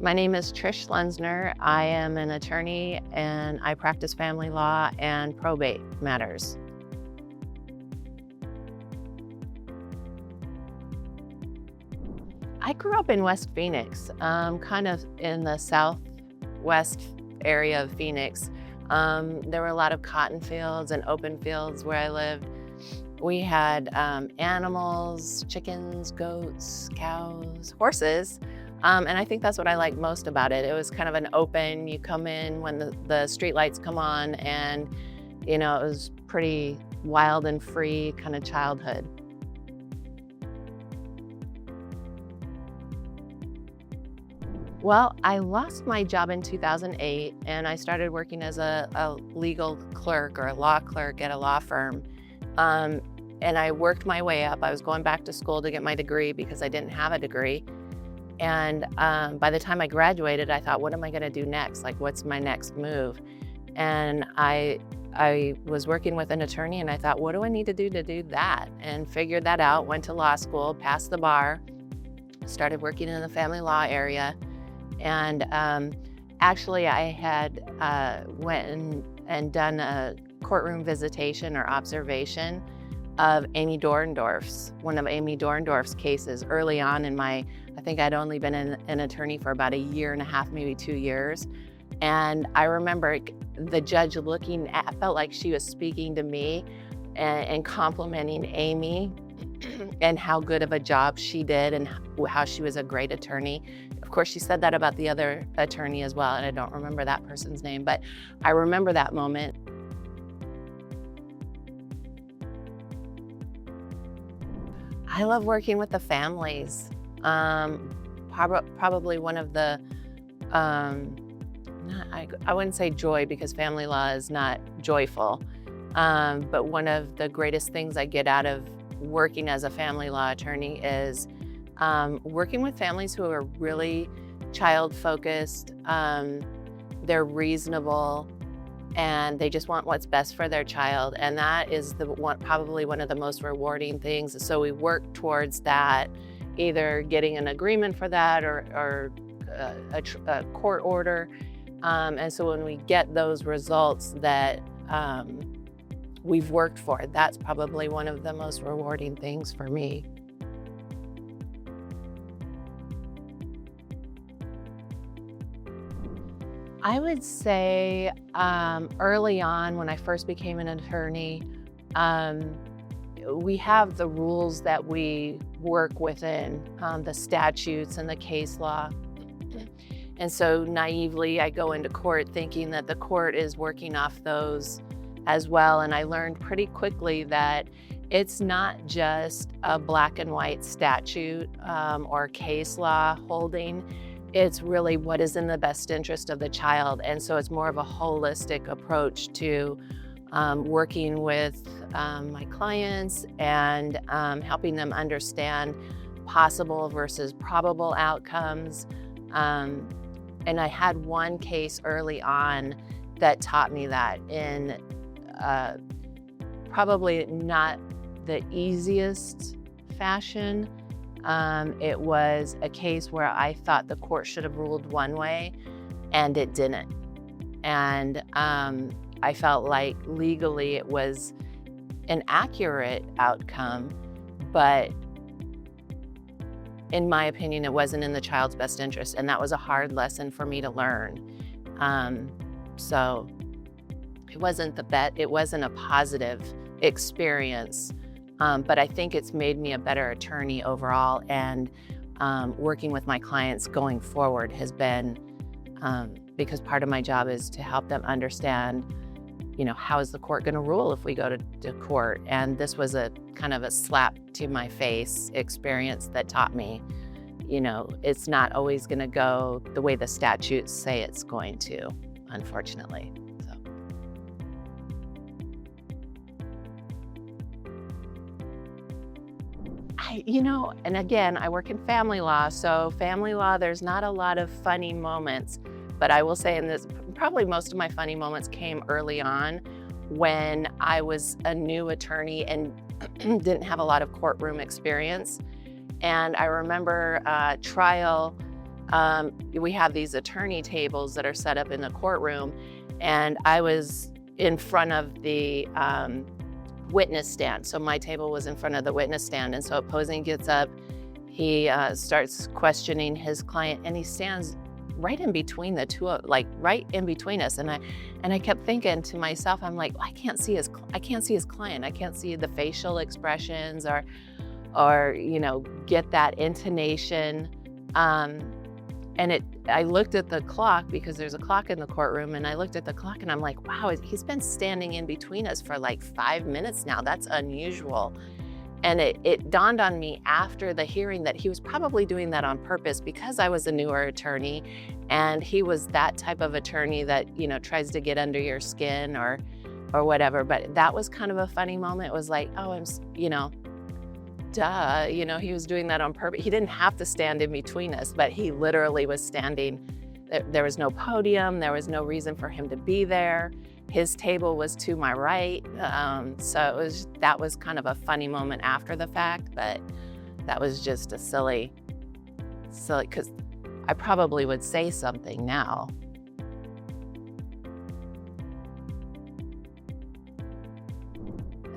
My name is Trish Lensner. I am an attorney and I practice family law and probate matters. I grew up in West Phoenix, kind of in the southwest area of Phoenix. There were a lot of cotton fields and open fields where I lived. We had animals, chickens, goats, cows, horses. And I think that's what I like most about it. It was kind of an open, you come in when the street lights come on, and it was pretty wild and free kind of childhood. Well, I lost my job in 2008 and I started working as a legal clerk or a law clerk at a law firm. And I worked my way up. I was going back to school to get my degree because I didn't have a degree. And by the time I graduated, I thought, what am I going to do next? Like, what's my next move? And I was working with an attorney and I thought, what do I need to do that? And figured that out, went to law school, passed the bar, started working in the family law area. And actually I had went and done a courtroom visitation or observation of Amy Dorndorf's, one of Amy Dorndorf's cases early on in I think I'd only been an attorney for about a year and a half, maybe 2 years. And I remember the judge felt like she was speaking to me and complimenting Amy and how good of a job she did and how she was a great attorney. Of course, she said that about the other attorney as well, and I don't remember that person's name, but I remember that moment. I love working with the families. Probably one of the, I wouldn't say joy because family law is not joyful, but one of the greatest things I get out of working as a family law attorney is working with families who are really child-focused, they're reasonable, and they just want what's best for their child. And that is probably one of the most rewarding things. So we work towards that, either getting an agreement for that or a court order. And so when we get those results that we've worked for, that's probably one of the most rewarding things for me. I would say early on when I first became an attorney, we have the rules that we work within, the statutes and the case law. And so naively, I go into court thinking that the court is working off those as well. And I learned pretty quickly that it's not just a black and white statute or case law holding. It's really what is in the best interest of the child. And so it's more of a holistic approach to working with my clients and helping them understand possible versus probable outcomes. And I had one case early on that taught me that in probably not the easiest fashion. It was a case where I thought the court should have ruled one way and it didn't. And I felt like legally it was an accurate outcome, but in my opinion, it wasn't in the child's best interest. And that was a hard lesson for me to learn. So it wasn't it wasn't a positive experience. But I think it's made me a better attorney overall, and working with my clients going forward has been, because part of my job is to help them understand, how is the court going to rule if we go to court? And this was a kind of a slap to my face experience that taught me, it's not always going to go the way the statutes say it's going to, unfortunately. And again, I work in family law, so family law, there's not a lot of funny moments, but I will say probably most of my funny moments came early on when I was a new attorney and didn't have a lot of courtroom experience. And I remember trial we have these attorney tables that are set up in the courtroom, and I was in front of the witness stand. So my table was in front of the witness stand, and so opposing gets up, he starts questioning his client, and he stands right in between the two, like right in between us. And I kept thinking to myself, I'm like, I can't see his client. I can't see the facial expressions or get that intonation. I looked at the clock, because there's a clock in the courtroom, and I looked at the clock and I'm like, wow, he's been standing in between us for like 5 minutes now. That's unusual. And it dawned on me after the hearing that he was probably doing that on purpose, because I was a newer attorney and he was that type of attorney that, tries to get under your skin or whatever. But that was kind of a funny moment. It was like, oh, duh, he was doing that on purpose. He didn't have to stand in between us, but he literally was standing. There was no podium. There was no reason for him to be there. His table was to my right. So that was kind of a funny moment after the fact, but that was just a silly, because I probably would say something now.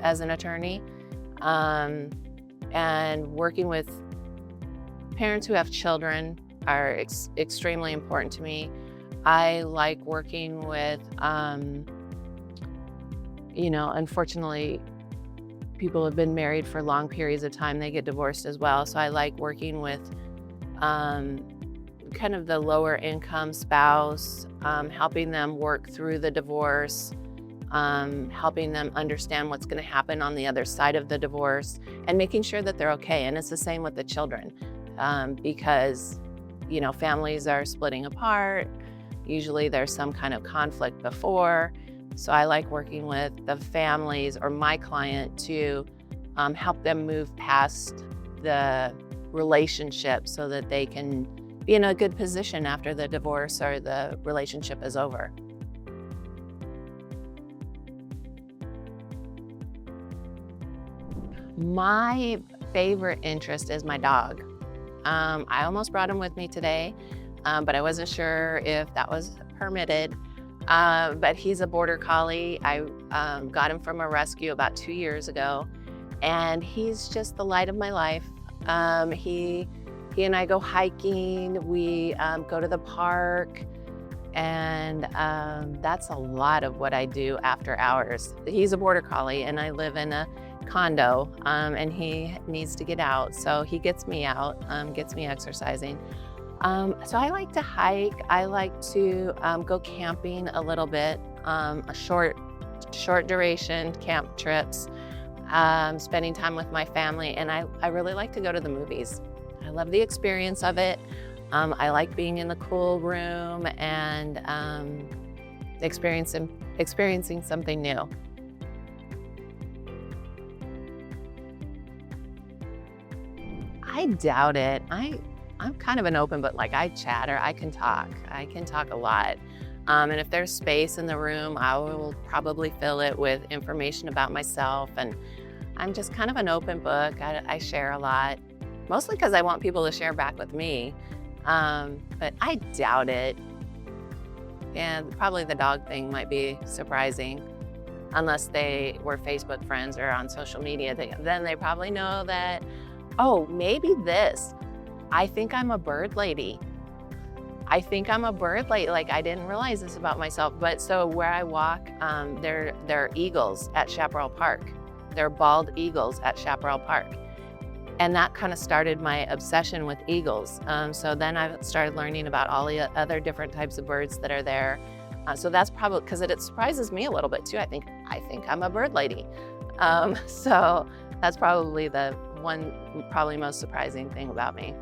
As an attorney, and working with parents who have children are extremely important to me. I like working with, unfortunately, people have been married for long periods of time, they get divorced as well. So I like working with kind of the lower income spouse, helping them work through the divorce, helping them understand what's going to happen on the other side of the divorce, and making sure that they're okay. And it's the same with the children, because, families are splitting apart. Usually there's some kind of conflict before. So I like working with the families or my client to help them move past the relationship so that they can be in a good position after the divorce or the relationship is over. My favorite interest is my dog. I almost brought him with me today, but I wasn't sure if that was permitted. But he's a border collie. I got him from a rescue about 2 years ago, and he's just the light of my life. He and I go hiking. We go to the park, and that's a lot of what I do after hours. He's a border collie, and I live in a condo, and he needs to get out, so he gets me out, gets me exercising. So I like to hike. I like to go camping a little bit, a short duration camp trips, spending time with my family, and I really like to go to the movies. I love the experience of it. I like being in the cool room and experiencing something new. I doubt it. I'm kind of an open book. Like, I chatter, I can talk a lot. And if there's space in the room, I will probably fill it with information about myself. And I'm just kind of an open book. I share a lot, mostly because I want people to share back with me. But I doubt it. And probably the dog thing might be surprising, unless they were Facebook friends or on social media. Then they probably know that, oh, maybe this. I think I'm a bird lady. Like, I didn't realize this about myself. But so where I walk, there are eagles at Chaparral Park. There are bald eagles at Chaparral Park. And that kind of started my obsession with eagles. So then I started learning about all the other different types of birds that are there. So that's probably, because it surprises me a little bit too. I think I'm a bird lady. So that's probably the one, probably most surprising thing about me.